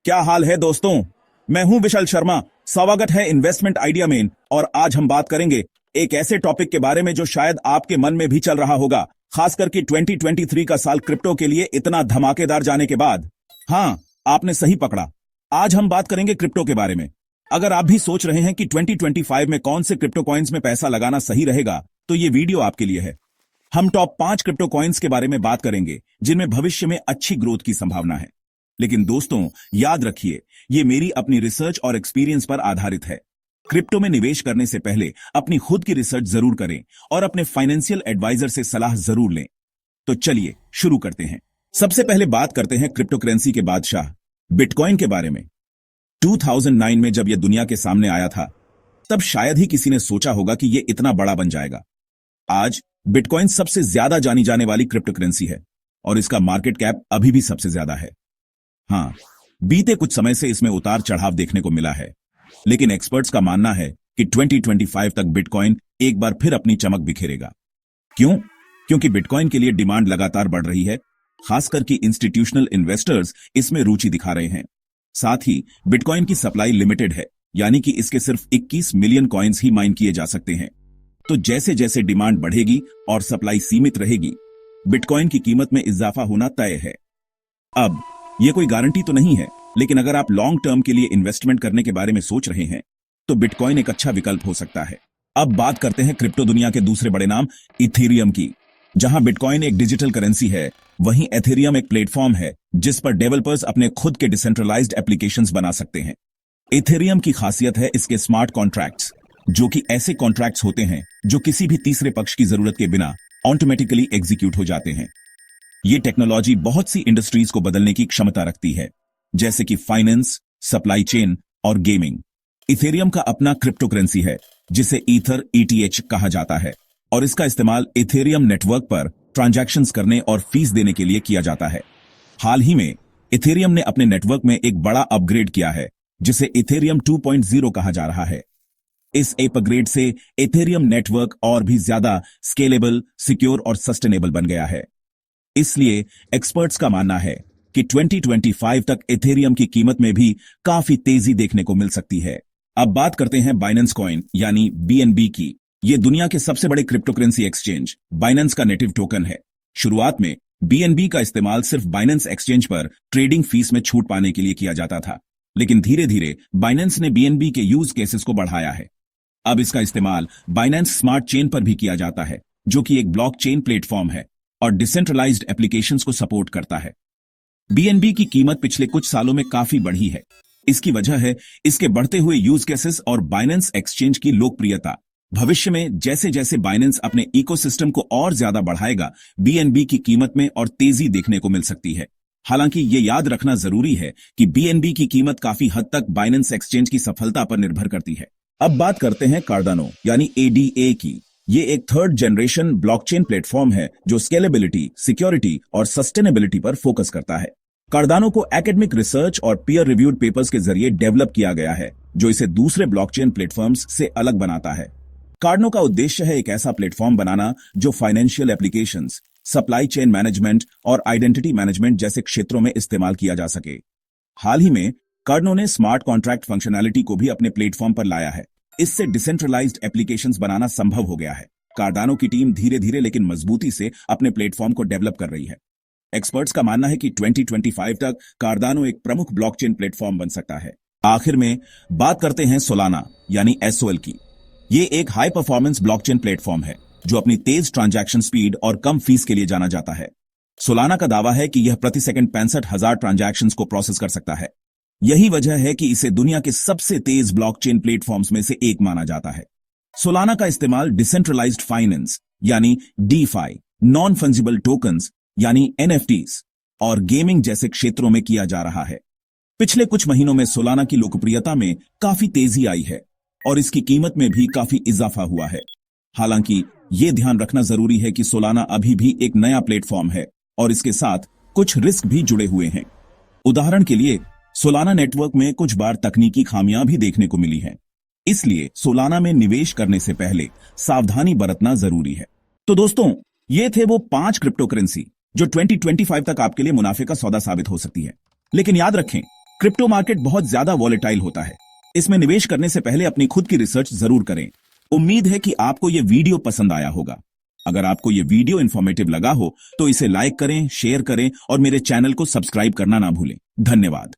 क्या हाल है दोस्तों। मैं हूं विशाल शर्मा। स्वागत है इन्वेस्टमेंट आइडिया में। और आज हम बात करेंगे एक ऐसे टॉपिक के बारे में जो शायद आपके मन में भी चल रहा होगा, खासकर कि 2023 का साल क्रिप्टो के लिए इतना धमाकेदार जाने के बाद। हाँ, आपने सही पकड़ा। आज हम बात करेंगे क्रिप्टो के बारे में। अगर आप भी सोच रहे हैं कि 2025 में कौन से क्रिप्टो कॉइन्स में पैसा लगाना सही रहेगा, तो ये वीडियो आपके लिए है। हम टॉप 5 क्रिप्टो कॉइन्स के बारे में बात करेंगे जिनमें भविष्य में अच्छी ग्रोथ की संभावना है। लेकिन दोस्तों, याद रखिए, ये मेरी अपनी रिसर्च और एक्सपीरियंस पर आधारित है। क्रिप्टो में निवेश करने से पहले अपनी खुद की रिसर्च जरूर करें और अपने फाइनेंशियल एडवाइजर से सलाह जरूर लें। तो चलिए शुरू करते हैं। सबसे पहले बात करते हैं क्रिप्टो करेंसी के बादशाह बिटकॉइन के बारे में। 2009 में जब यह दुनिया के सामने आया था, तब शायद ही किसी ने सोचा होगा कि यह इतना बड़ा बन जाएगा। आज बिटकॉइन सबसे ज्यादा जानी जाने वाली क्रिप्टो करेंसी है और इसका मार्केट कैप अभी भी सबसे ज्यादा है। हाँ, बीते कुछ समय से इसमें उतार चढ़ाव देखने को मिला है, लेकिन एक्सपर्ट्स का मानना है कि 2025 तक बिटकॉइन एक बार फिर अपनी चमक बिखेरेगा। क्यों? क्योंकि बिटकॉइन के लिए डिमांड लगातार बढ़ रही है, खासकर कि इंस्टीट्यूशनल इन्वेस्टर्स इसमें रुचि दिखा रहे हैं। साथ ही बिटकॉइन की सप्लाई लिमिटेड है, यानी कि इसके सिर्फ 21 मिलियन कॉइन्स ही माइन किए जा सकते हैं। तो जैसे जैसे डिमांड बढ़ेगी और सप्लाई सीमित रहेगी, बिटकॉइन की कीमत में इजाफा होना तय है। अब यह कोई गारंटी तो नहीं है, लेकिन अगर आप लॉन्ग टर्म के लिए इन्वेस्टमेंट करने के बारे में सोच रहे हैं, तो बिटकॉइन एक अच्छा विकल्प हो सकता है। अब बात करते हैं क्रिप्टो दुनिया के दूसरे बड़े नाम इथेरियम की। जहां बिटकॉइन एक डिजिटल करेंसी है, वहीं एथेरियम एक प्लेटफॉर्म है जिस पर डेवलपर्स अपने खुद के डिसेंट्रलाइज्ड एप्लीकेशंस बना सकते हैं। इथेरियम की खासियत है इसके स्मार्ट कॉन्ट्रैक्ट्स, जो कि ऐसे कॉन्ट्रैक्ट्स होते हैं जो किसी भी तीसरे पक्ष की जरूरत के बिना ऑटोमेटिकली एग्जीक्यूट हो जाते हैं। ये टेक्नोलॉजी बहुत सी इंडस्ट्रीज को बदलने की क्षमता रखती है, जैसे कि फाइनेंस, सप्लाई चेन और गेमिंग। इथेरियम का अपना क्रिप्टो करेंसी है जिसे ईथर ETH कहा जाता है, और इसका इस्तेमाल इथेरियम नेटवर्क पर ट्रांजैक्शंस करने और फीस देने के लिए किया जाता है। हाल ही में इथेरियम ने अपने नेटवर्क में एक बड़ा अपग्रेड किया है जिसे इथेरियम 2.0 कहा जा रहा है। इस अपग्रेड से इथेरियम नेटवर्क और भी ज्यादा स्केलेबल, सिक्योर और सस्टेनेबल बन गया है। इसलिए एक्सपर्ट्स का मानना है कि 2025 तक इथेरियम की कीमत में भी काफी तेजी देखने को मिल सकती है। अब बात करते हैं बाइनेंस कॉइन यानी BNB की। यह दुनिया के सबसे बड़े क्रिप्टो करेंसी एक्सचेंज बाइनेंस का नेटिव टोकन है। शुरुआत में BNB का इस्तेमाल सिर्फ बाइनेंस एक्सचेंज पर ट्रेडिंग फीस में छूट पाने के लिए किया जाता था, लेकिन धीरे धीरे बाइनेंस ने BNB के यूज केसेस को बढ़ाया है। अब इसका इस्तेमाल बाइनेंस स्मार्ट चेन पर भी किया जाता है, जो कि एक ब्लॉकचेन प्लेटफॉर्म है और डिसेंट्रलाइज्ड एप्लीकेशंस को सपोर्ट करता है। BNB की कीमत पिछले कुछ सालों में काफी बढ़ी है। इसकी वजह है इसके बढ़ते हुए यूज केसेस और बाइनेंस एक्सचेंज की लोकप्रियता। भविष्य में जैसे जैसे बाइनेंस अपने इकोसिस्टम को और ज्यादा बढ़ाएगा, BNB की कीमत में और तेजी देखने को मिल सकती है। हालांकि ये याद रखना जरूरी है कि BNB की कीमत काफी हद तक बाइनेंस एक्सचेंज की सफलता पर निर्भर करती है। अब बात करते हैं कार्डानो यानी ADA की। ये एक थर्ड जनरेशन ब्लॉकचेन प्लेटफॉर्म है जो स्केलेबिलिटी, सिक्योरिटी और सस्टेनेबिलिटी पर फोकस करता है। कार्डानो को एकेडमिक रिसर्च और पीयर रिव्यूड पेपर्स के जरिए डेवलप किया गया है, जो इसे दूसरे ब्लॉकचेन प्लेटफॉर्म्स से अलग बनाता है। कार्डानो का उद्देश्य है एक ऐसा प्लेटफॉर्म बनाना जो financial applications, supply chain management और आइडेंटिटी मैनेजमेंट जैसे क्षेत्रों में इस्तेमाल किया जा सके। हाल ही में कार्डानो ने स्मार्ट कॉन्ट्रैक्ट फंक्शनैलिटी को भी अपने प्लेटफॉर्म पर लाया है। इससे डिसेंट्रलाइज्ड एप्लीकेशंस बनाना संभव हो गया है। कार्डानो की टीम धीरे धीरे लेकिन मजबूती से अपने प्लेटफॉर्म को डेवलप कर रही है। एक्सपर्ट्स का मानना है कि 2025 तक कार्डानो एक प्रमुख ब्लॉकचेन प्लेटफॉर्म बन सकता है। आखिर में बात करते हैं सोलाना यानी SOL की। ये एक हाई परफॉर्मेंस ब्लॉकचेन प्लेटफॉर्म है जो अपनी तेज ट्रांजैक्शन स्पीड और कम फीस के लिए जाना जाता है। सोलाना का दावा है कि यह प्रति सेकंड 65,000 ट्रांजैक्शंस को प्रोसेस कर सकता है। यही वजह है कि इसे दुनिया के सबसे तेज ब्लॉकचेन प्लेटफॉर्म्स में से एक माना जाता है। सोलाना का इस्तेमाल डिसेंट्रलाइज्ड फाइनेंस यानी DeFi, नॉन फंजिबल टोकन्स यानी NFTs और गेमिंग जैसे क्षेत्रों में किया जा रहा है। पिछले कुछ महीनों में सोलाना की लोकप्रियता में काफी तेजी आई है और इसकी कीमत में भी काफी इजाफा हुआ है। हालांकि यह ध्यान रखना जरूरी है कि सोलाना अभी भी एक नया प्लेटफॉर्म है और इसके साथ कुछ रिस्क भी जुड़े हुए हैं। उदाहरण के लिए सोलाना नेटवर्क में कुछ बार तकनीकी खामियां भी देखने को मिली हैं। इसलिए सोलाना में निवेश करने से पहले सावधानी बरतना जरूरी है। तो दोस्तों, ये थे वो 5 क्रिप्टो करेंसी जो 2025 तक आपके लिए मुनाफे का सौदा साबित हो सकती है। लेकिन याद रखें, क्रिप्टो मार्केट बहुत ज्यादा वॉलेटाइल होता है। इसमें निवेश करने से पहले अपनी खुद की रिसर्च जरूर करें। उम्मीद है कि आपको ये वीडियो पसंद आया होगा। अगर आपको ये वीडियो इंफॉर्मेटिव लगा हो तो इसे लाइक करें, शेयर करें और मेरे चैनल को सब्सक्राइब करना ना भूलें। धन्यवाद।